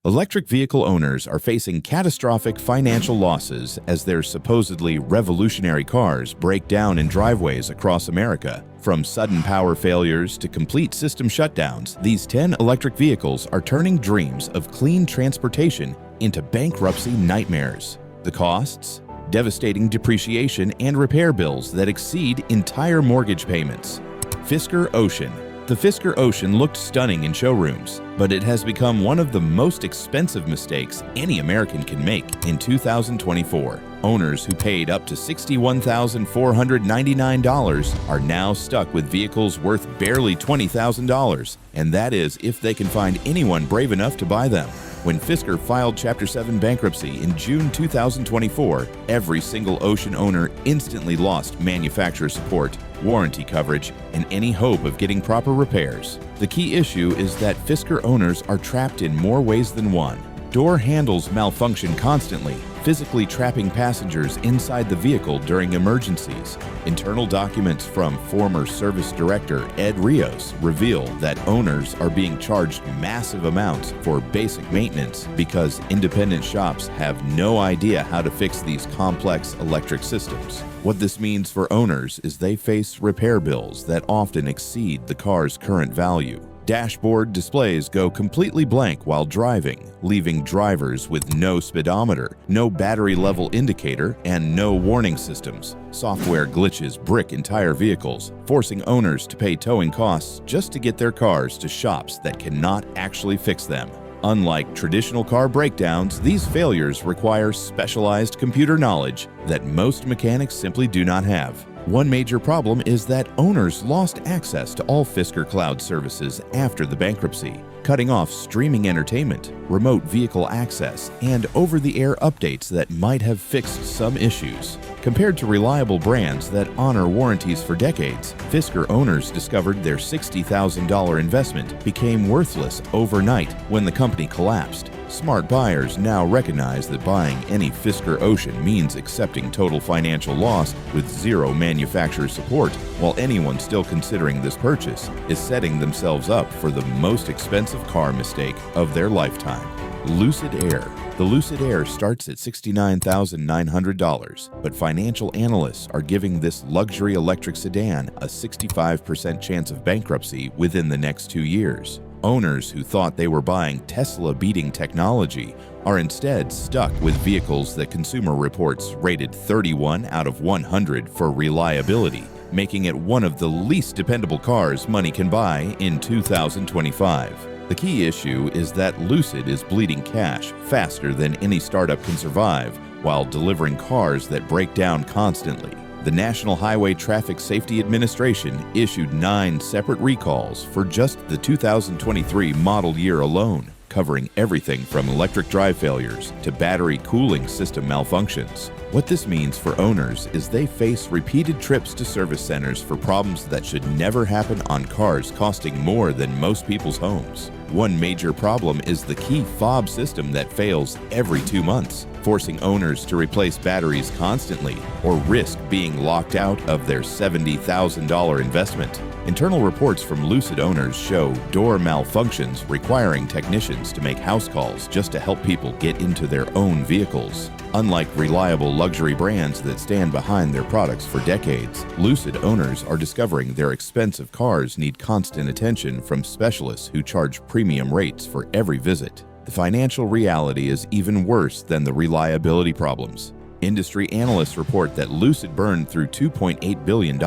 Electric vehicle owners are facing catastrophic financial losses as their supposedly revolutionary cars break down in driveways across America. From sudden power failures to complete system shutdowns, these 10 electric vehicles are turning dreams of clean transportation into bankruptcy nightmares. The costs? Devastating depreciation and repair bills that exceed entire mortgage payments. Fisker Ocean. The Fisker Ocean looked stunning in showrooms, but it has become one of the most expensive mistakes any American can make in 2024. Owners who paid up to $61,499 are now stuck with vehicles worth barely $20,000, and that is if they can find anyone brave enough to buy them. When Fisker filed Chapter 7 bankruptcy in June 2024, every single Ocean owner instantly lost manufacturer support, warranty coverage, and any hope of getting proper repairs. The key issue is that Fisker owners are trapped in more ways than one. Door handles malfunction constantly, physically trapping passengers inside the vehicle during emergencies. Internal documents from former service director Ed Rios reveal that owners are being charged massive amounts for basic maintenance because independent shops have no idea how to fix these complex electric systems. What this means for owners is they face repair bills that often exceed the car's current value. Dashboard displays go completely blank while driving, leaving drivers with no speedometer, no battery level indicator, and no warning systems. Software glitches brick entire vehicles, forcing owners to pay towing costs just to get their cars to shops that cannot actually fix them. Unlike traditional car breakdowns, these failures require specialized computer knowledge that most mechanics simply do not have. One major problem is that owners lost access to all Fisker Cloud services after the bankruptcy, cutting off streaming entertainment, remote vehicle access, and over-the-air updates that might have fixed some issues. Compared to reliable brands that honor warranties for decades, Fisker owners discovered their $60,000 investment became worthless overnight when the company collapsed. Smart buyers now recognize that buying any Fisker Ocean means accepting total financial loss with zero manufacturer support, while anyone still considering this purchase is setting themselves up for the most expensive car mistake of their lifetime. Lucid Air. The Lucid Air starts at $69,900, but financial analysts are giving this luxury electric sedan a 65% chance of bankruptcy within the next 2 years. Owners who thought they were buying Tesla-beating technology are instead stuck with vehicles that Consumer Reports rated 31 out of 100 for reliability, making it one of the least dependable cars money can buy in 2025. The key issue is that Lucid is bleeding cash faster than any startup can survive while delivering cars that break down constantly. The National Highway Traffic Safety Administration issued 9 separate recalls for just the 2023 model year alone, covering everything from electric drive failures to battery cooling system malfunctions. What this means for owners is they face repeated trips to service centers for problems that should never happen on cars costing more than most people's homes. One major problem is the key fob system that fails every 2 months, forcing owners to replace batteries constantly or risk being locked out of their $70,000 investment. Internal reports from Lucid owners show door malfunctions requiring technicians to make house calls just to help people get into their own vehicles. Unlike reliable luxury brands that stand behind their products for decades, Lucid owners are discovering their expensive cars need constant attention from specialists who charge premium rates for every visit. The financial reality is even worse than the reliability problems. Industry analysts report that Lucid burned through $2.8 billion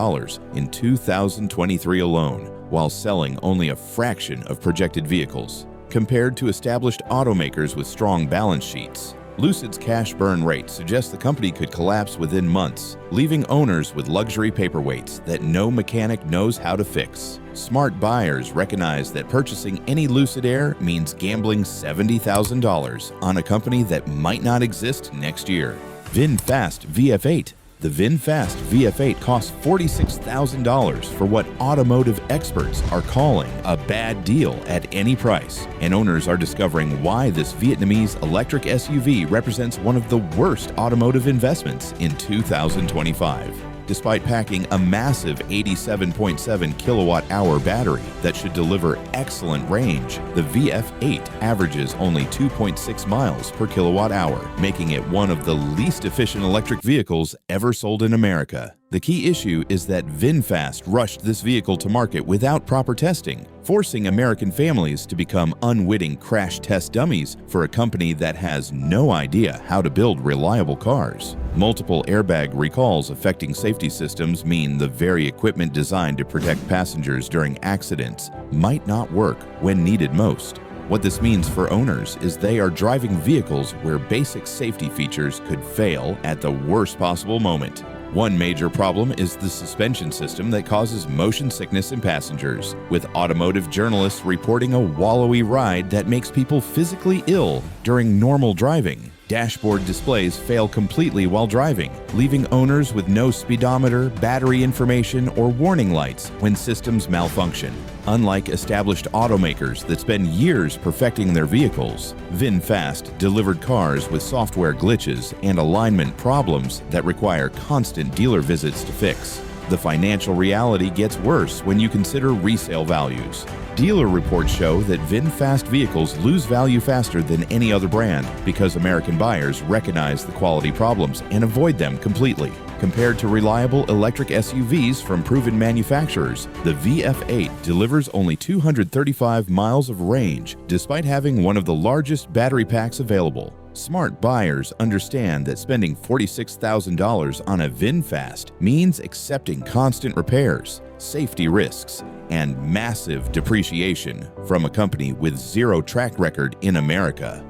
in 2023 alone, while selling only a fraction of projected vehicles. Compared to established automakers with strong balance sheets, Lucid's cash burn rate suggests the company could collapse within months, leaving owners with luxury paperweights that no mechanic knows how to fix. Smart buyers recognize that purchasing any Lucid Air means gambling $70,000 on a company that might not exist next year. VinFast VF8. The VinFast VF8 costs $46,000 for what automotive experts are calling a bad deal at any price. And owners are discovering why this Vietnamese electric SUV represents one of the worst automotive investments in 2025. Despite packing a massive 87.7 kilowatt-hour battery that should deliver excellent range, the VF8 averages only 2.6 miles per kilowatt-hour, making it one of the least efficient electric vehicles ever sold in America. The key issue is that VinFast rushed this vehicle to market without proper testing, forcing American families to become unwitting crash test dummies for a company that has no idea how to build reliable cars. Multiple airbag recalls affecting safety systems mean the very equipment designed to protect passengers during accidents might not work when needed most. What this means for owners is they are driving vehicles where basic safety features could fail at the worst possible moment. One major problem is the suspension system that causes motion sickness in passengers, with automotive journalists reporting a wallowy ride that makes people physically ill during normal driving. Dashboard displays fail completely while driving, leaving owners with no speedometer, battery information, or warning lights when systems malfunction. Unlike established automakers that spend years perfecting their vehicles, VinFast delivered cars with software glitches and alignment problems that require constant dealer visits to fix. The financial reality gets worse when you consider resale values. Dealer reports show that VinFast vehicles lose value faster than any other brand because American buyers recognize the quality problems and avoid them completely. Compared to reliable electric SUVs from proven manufacturers, the VF8 delivers only 235 miles of range despite having one of the largest battery packs available. Smart buyers understand that spending $46,000 on a VinFast means accepting constant repairs, safety risks, and massive depreciation from a company with zero track record in America.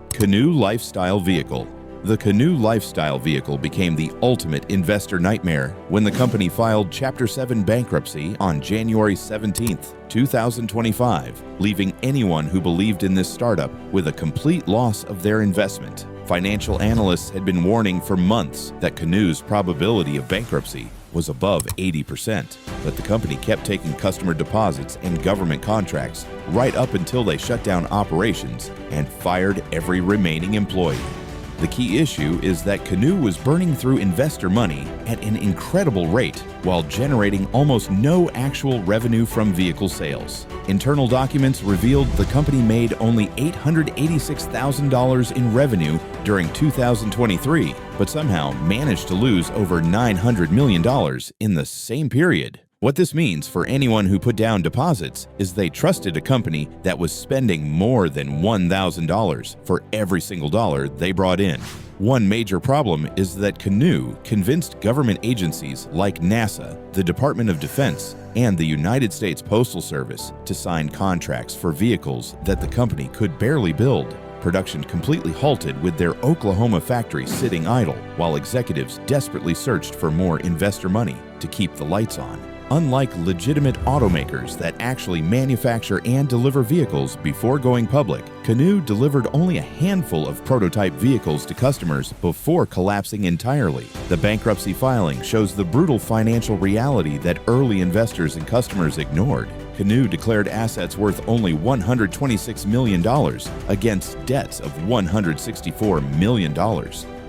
Canoo Lifestyle Vehicle. The Canoo Lifestyle Vehicle became the ultimate investor nightmare when the company filed Chapter 7 bankruptcy on January 17, 2025, leaving anyone who believed in this startup with a complete loss of their investment. Financial analysts had been warning for months that Canoo's probability of bankruptcy was above 80%, but the company kept taking customer deposits and government contracts right up until they shut down operations and fired every remaining employee. The key issue is that Canoo was burning through investor money at an incredible rate while generating almost no actual revenue from vehicle sales. Internal documents revealed the company made only $886,000 in revenue during 2023, but somehow managed to lose over $900 million in the same period. What this means for anyone who put down deposits is they trusted a company that was spending more than $1,000 for every single dollar they brought in. One major problem is that Canoo convinced government agencies like NASA, the Department of Defense, and the United States Postal Service to sign contracts for vehicles that the company could barely build. Production completely halted with their Oklahoma factory sitting idle, while executives desperately searched for more investor money to keep the lights on. Unlike legitimate automakers that actually manufacture and deliver vehicles before going public, Canoo delivered only a handful of prototype vehicles to customers before collapsing entirely. The bankruptcy filing shows the brutal financial reality that early investors and customers ignored. Canoo declared assets worth only $126 million against debts of $164 million.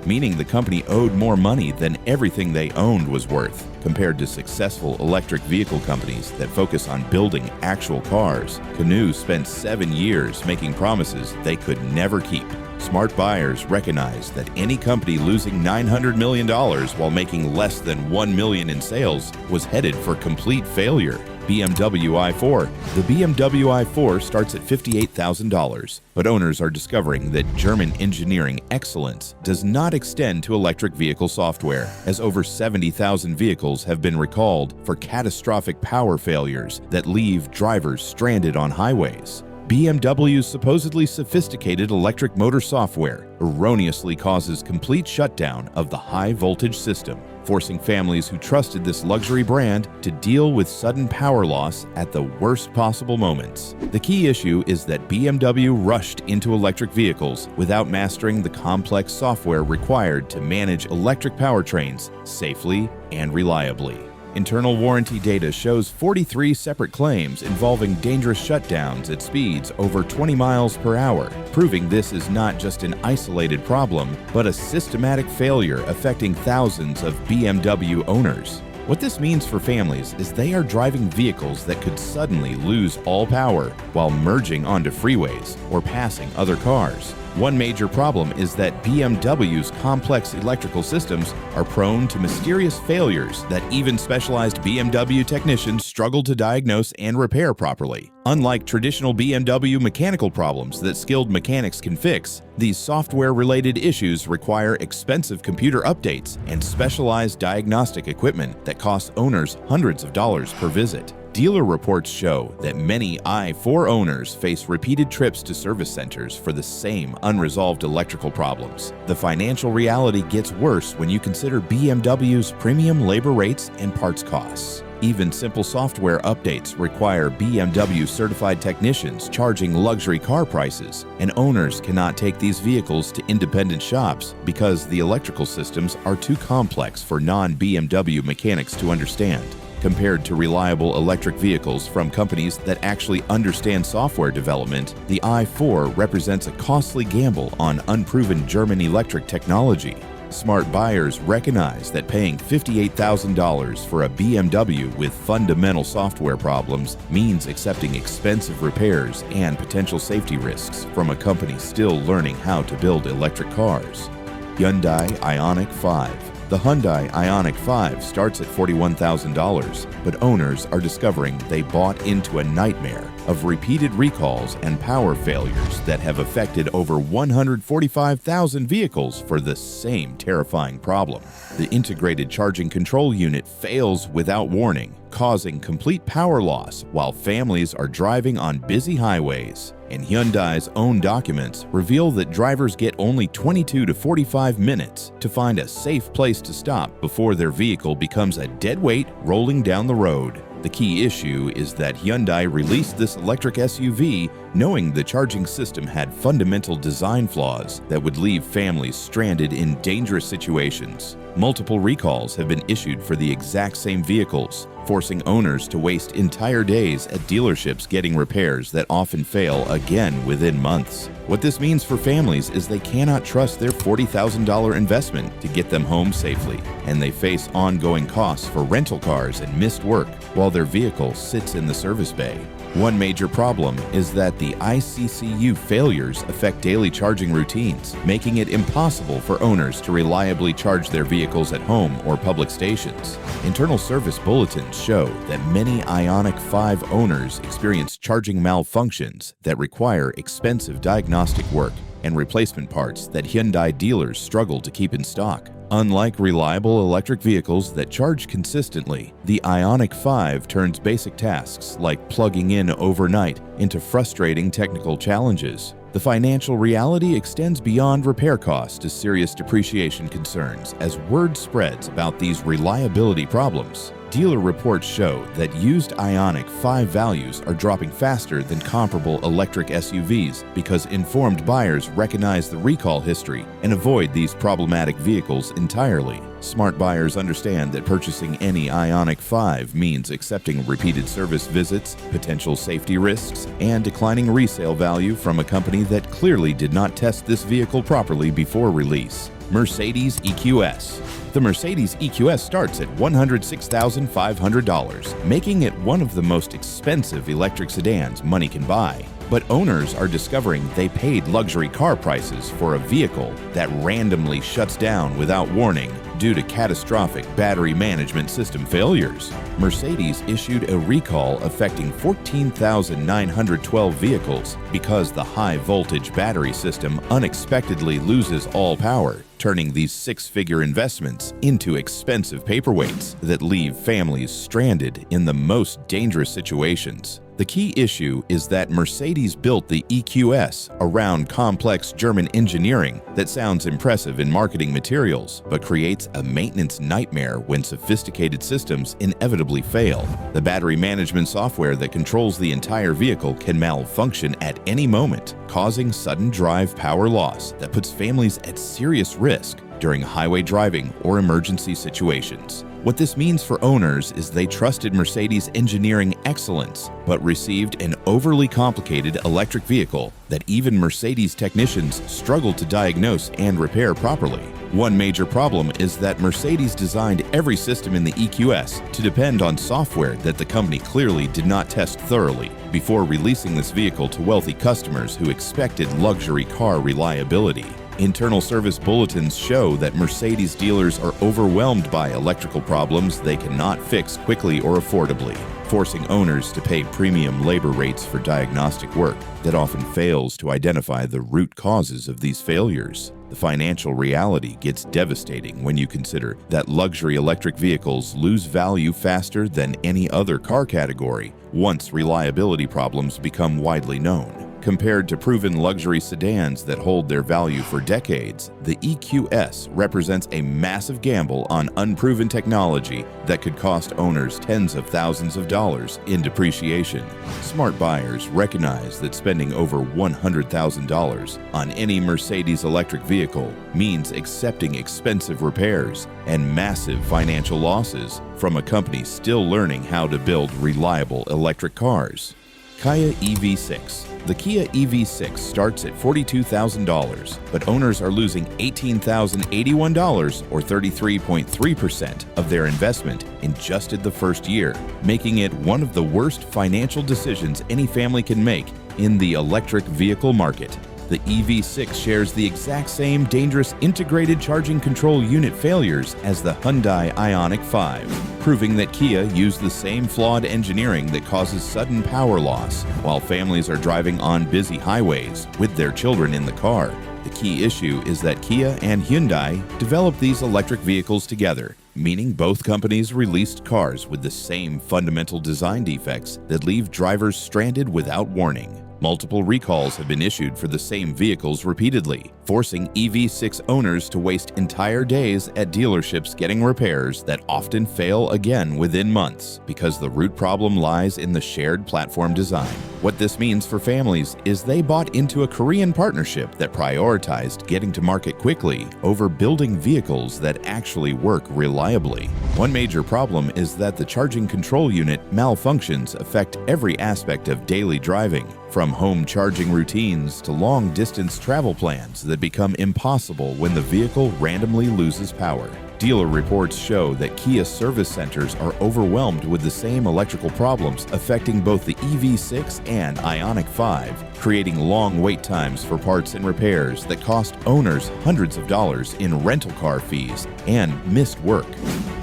Meaning the company owed more money than everything they owned was worth. Compared to successful electric vehicle companies that focus on building actual cars, Canoo spent 7 years making promises they could never keep. Smart buyers recognize that any company losing $900 million while making less than $1 million in sales was headed for complete failure. BMW i4. The BMW i4 starts at $58,000, but owners are discovering that German engineering excellence does not extend to electric vehicle software, as over 70,000 vehicles have been recalled for catastrophic power failures that leave drivers stranded on highways. BMW's supposedly sophisticated electric motor software erroneously causes complete shutdown of the high-voltage system, forcing families who trusted this luxury brand to deal with sudden power loss at the worst possible moments. The key issue is that BMW rushed into electric vehicles without mastering the complex software required to manage electric powertrains safely and reliably. Internal warranty data shows 43 separate claims involving dangerous shutdowns at speeds over 20 miles per hour, proving this is not just an isolated problem, but a systematic failure affecting thousands of BMW owners. What this means for families is they are driving vehicles that could suddenly lose all power while merging onto freeways or passing other cars. One major problem is that BMW's complex electrical systems are prone to mysterious failures that even specialized BMW technicians struggle to diagnose and repair properly. Unlike traditional BMW mechanical problems that skilled mechanics can fix, these software-related issues require expensive computer updates and specialized diagnostic equipment that costs owners hundreds of dollars per visit. Dealer reports show that many i4 owners face repeated trips to service centers for the same unresolved electrical problems. The financial reality gets worse when you consider BMW's premium labor rates and parts costs. Even simple software updates require BMW-certified technicians charging luxury car prices, and owners cannot take these vehicles to independent shops because the electrical systems are too complex for non-BMW mechanics to understand. Compared to reliable electric vehicles from companies that actually understand software development, the i4 represents a costly gamble on unproven German electric technology. Smart buyers recognize that paying $58,000 for a BMW with fundamental software problems means accepting expensive repairs and potential safety risks from a company still learning how to build electric cars. Hyundai Ioniq 5. The Hyundai Ioniq 5 starts at $41,000, but owners are discovering they bought into a nightmare of repeated recalls and power failures that have affected over 145,000 vehicles for the same terrifying problem. The integrated charging control unit fails without warning, causing complete power loss while families are driving on busy highways. And Hyundai's own documents reveal that drivers get only 22 to 45 minutes to find a safe place to stop before their vehicle becomes a dead weight rolling down the road. The key issue is that Hyundai released this electric SUV knowing the charging system had fundamental design flaws that would leave families stranded in dangerous situations. Multiple recalls have been issued for the exact same vehicles, forcing owners to waste entire days at dealerships getting repairs that often fail again within months. What this means for families is they cannot trust their $40,000 investment to get them home safely, and they face ongoing costs for rental cars and missed work while their vehicle sits in the service bay. One major problem is that the ICCU failures affect daily charging routines, making it impossible for owners to reliably charge their vehicles at home or public stations. Internal service bulletins show that many Ioniq 5 owners experience charging malfunctions that require expensive diagnostic work and replacement parts that Hyundai dealers struggle to keep in stock. Unlike reliable electric vehicles that charge consistently, the Ioniq 5 turns basic tasks like plugging in overnight into frustrating technical challenges. The financial reality extends beyond repair costs to serious depreciation concerns as word spreads about these reliability problems. Dealer reports show that used Ioniq 5 values are dropping faster than comparable electric SUVs because informed buyers recognize the recall history and avoid these problematic vehicles entirely. Smart buyers understand that purchasing any Ioniq 5 means accepting repeated service visits, potential safety risks, and declining resale value from a company that clearly did not test this vehicle properly before release. Mercedes EQS. The Mercedes EQS starts at $106,500, making it one of the most expensive electric sedans money can buy. But owners are discovering they paid luxury car prices for a vehicle that randomly shuts down without warning due to catastrophic battery management system failures. Mercedes issued a recall affecting 14,912 vehicles because the high-voltage battery system unexpectedly loses all power, turning these six-figure investments into expensive paperweights that leave families stranded in the most dangerous situations. The key issue is that Mercedes built the EQS around complex German engineering that sounds impressive in marketing materials, but creates a maintenance nightmare when sophisticated systems inevitably fail. The battery management software that controls the entire vehicle can malfunction at any moment, causing sudden drive power loss that puts families at serious risk during highway driving or emergency situations. What this means for owners is they trusted Mercedes' engineering excellence, but received an overly complicated electric vehicle that even Mercedes technicians struggled to diagnose and repair properly. One major problem is that Mercedes designed every system in the EQS to depend on software that the company clearly did not test thoroughly before releasing this vehicle to wealthy customers who expected luxury car reliability. Internal service bulletins show that Mercedes dealers are overwhelmed by electrical problems they cannot fix quickly or affordably, forcing owners to pay premium labor rates for diagnostic work that often fails to identify the root causes of these failures. The financial reality gets devastating when you consider that luxury electric vehicles lose value faster than any other car category once reliability problems become widely known. Compared to proven luxury sedans that hold their value for decades, the EQS represents a massive gamble on unproven technology that could cost owners tens of thousands of dollars in depreciation. Smart buyers recognize that spending over $100,000 on any Mercedes electric vehicle means accepting expensive repairs and massive financial losses from a company still learning how to build reliable electric cars. Kia EV6. The Kia EV6 starts at $42,000, but owners are losing $18,081 or 33.3% of their investment in just the first year, making it one of the worst financial decisions any family can make in the electric vehicle market. The EV6 shares the exact same dangerous integrated charging control unit failures as the Hyundai Ioniq 5, proving that Kia used the same flawed engineering that causes sudden power loss while families are driving on busy highways with their children in the car. The key issue is that Kia and Hyundai developed these electric vehicles together, meaning both companies released cars with the same fundamental design defects that leave drivers stranded without warning. Multiple recalls have been issued for the same vehicles repeatedly, forcing EV6 owners to waste entire days at dealerships getting repairs that often fail again within months because the root problem lies in the shared platform design. What this means for families is they bought into a Korean partnership that prioritized getting to market quickly over building vehicles that actually work reliably. One major problem is that the charging control unit malfunctions affect every aspect of daily driving, from home charging routines to long-distance travel plans that become impossible when the vehicle randomly loses power. Dealer reports show that Kia service centers are overwhelmed with the same electrical problems affecting both the EV6 and Ioniq 5, creating long wait times for parts and repairs that cost owners hundreds of dollars in rental car fees and missed work.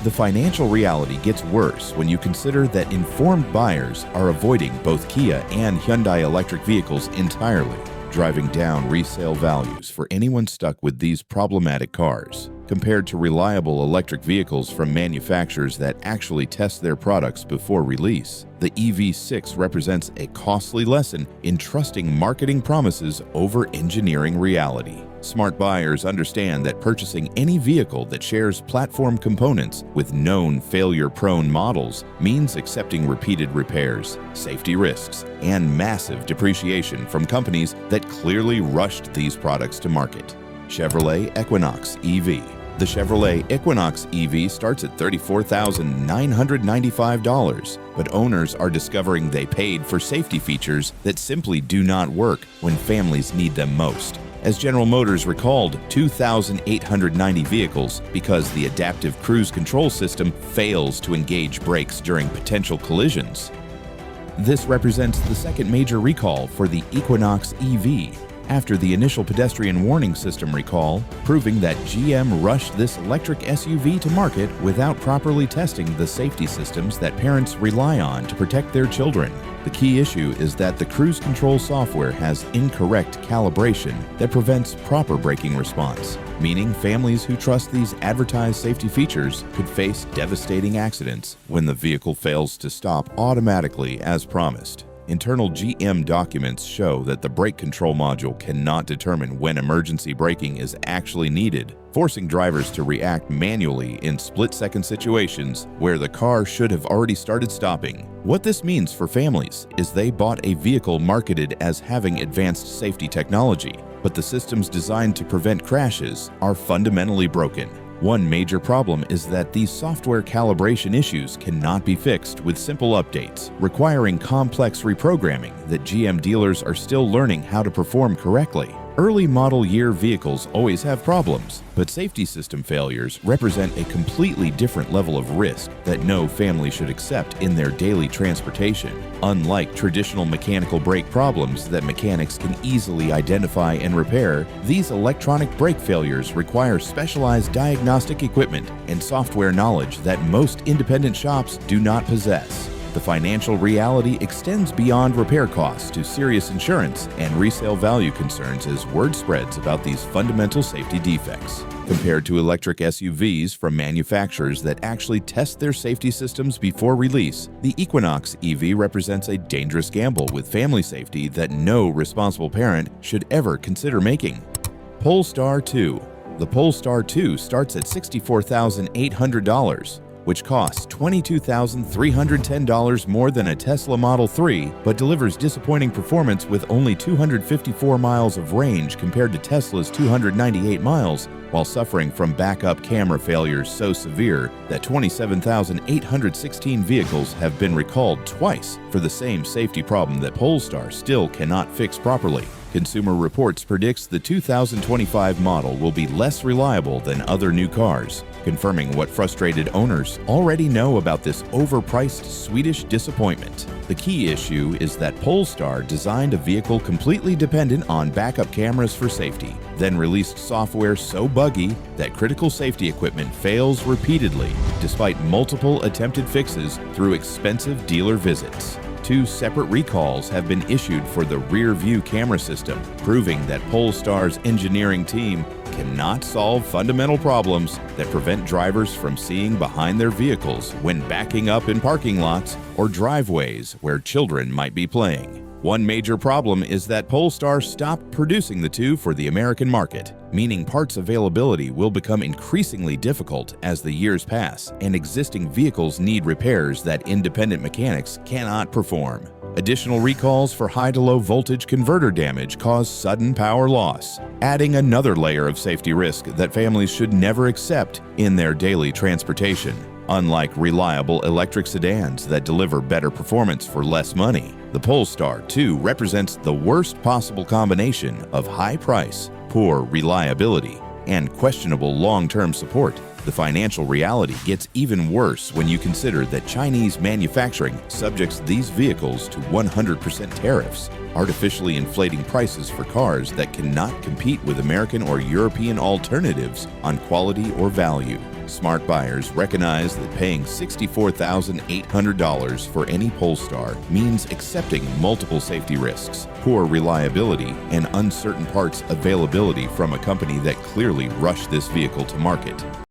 The financial reality gets worse when you consider that informed buyers are avoiding both Kia and Hyundai electric vehicles entirely, driving down resale values for anyone stuck with these problematic cars. Compared to reliable electric vehicles from manufacturers that actually test their products before release, the EV6 represents a costly lesson in trusting marketing promises over engineering reality. Smart buyers understand that purchasing any vehicle that shares platform components with known failure-prone models means accepting repeated repairs, safety risks, and massive depreciation from companies that clearly rushed these products to market. Chevrolet Equinox EV. The Chevrolet Equinox EV starts at $34,995, but owners are discovering they paid for safety features that simply do not work when families need them most. As General Motors recalled 2,890 vehicles because the adaptive cruise control system fails to engage brakes during potential collisions. This represents the second major recall for the Equinox EV, after the initial pedestrian warning system recall, proving that GM rushed this electric SUV to market without properly testing the safety systems that parents rely on to protect their children. The key issue is that the cruise control software has incorrect calibration that prevents proper braking response, meaning families who trust these advertised safety features could face devastating accidents when the vehicle fails to stop automatically as promised. Internal GM documents show that the brake control module cannot determine when emergency braking is actually needed, forcing drivers to react manually in split-second situations where the car should have already started stopping. What this means for families is they bought a vehicle marketed as having advanced safety technology, but the systems designed to prevent crashes are fundamentally broken. One major problem is that these software calibration issues cannot be fixed with simple updates, requiring complex reprogramming that GM dealers are still learning how to perform correctly. Early model year vehicles always have problems, but safety system failures represent a completely different level of risk that no family should accept in their daily transportation. Unlike traditional mechanical brake problems that mechanics can easily identify and repair, these electronic brake failures require specialized diagnostic equipment and software knowledge that most independent shops do not possess. The financial reality extends beyond repair costs to serious insurance and resale value concerns as word spreads about these fundamental safety defects. Compared to electric SUVs from manufacturers that actually test their safety systems before release, the Equinox EV represents a dangerous gamble with family safety that no responsible parent should ever consider making. Polestar 2. The Polestar 2 starts at $64,800. Which costs $22,310 more than a Tesla Model 3, but delivers disappointing performance with only 254 miles of range compared to Tesla's 298 miles, while suffering from backup camera failures so severe that 27,816 vehicles have been recalled twice for the same safety problem that Polestar still cannot fix properly. Consumer Reports predicts the 2025 model will be less reliable than other new cars, confirming what frustrated owners already know about this overpriced Swedish disappointment. The key issue is that Polestar designed a vehicle completely dependent on backup cameras for safety, then released software so buggy that critical safety equipment fails repeatedly, despite multiple attempted fixes through expensive dealer visits. 2 separate recalls have been issued for the rear-view camera system, proving that Polestar's engineering team cannot solve fundamental problems that prevent drivers from seeing behind their vehicles when backing up in parking lots or driveways where children might be playing. One major problem is that Polestar stopped producing the 2 for the American market, meaning parts availability will become increasingly difficult as the years pass and existing vehicles need repairs that independent mechanics cannot perform. Additional recalls for high to low voltage converter damage cause sudden power loss, adding another layer of safety risk that families should never accept in their daily transportation. Unlike reliable electric sedans that deliver better performance for less money, the Polestar 2 represents the worst possible combination of high price, poor reliability, and questionable long-term support. The financial reality gets even worse when you consider that Chinese manufacturing subjects these vehicles to 100% tariffs, artificially inflating prices for cars that cannot compete with American or European alternatives on quality or value. Smart buyers recognize that paying $64,800 for any Polestar means accepting multiple safety risks, poor reliability, and uncertain parts availability from a company that clearly rushed this vehicle to market.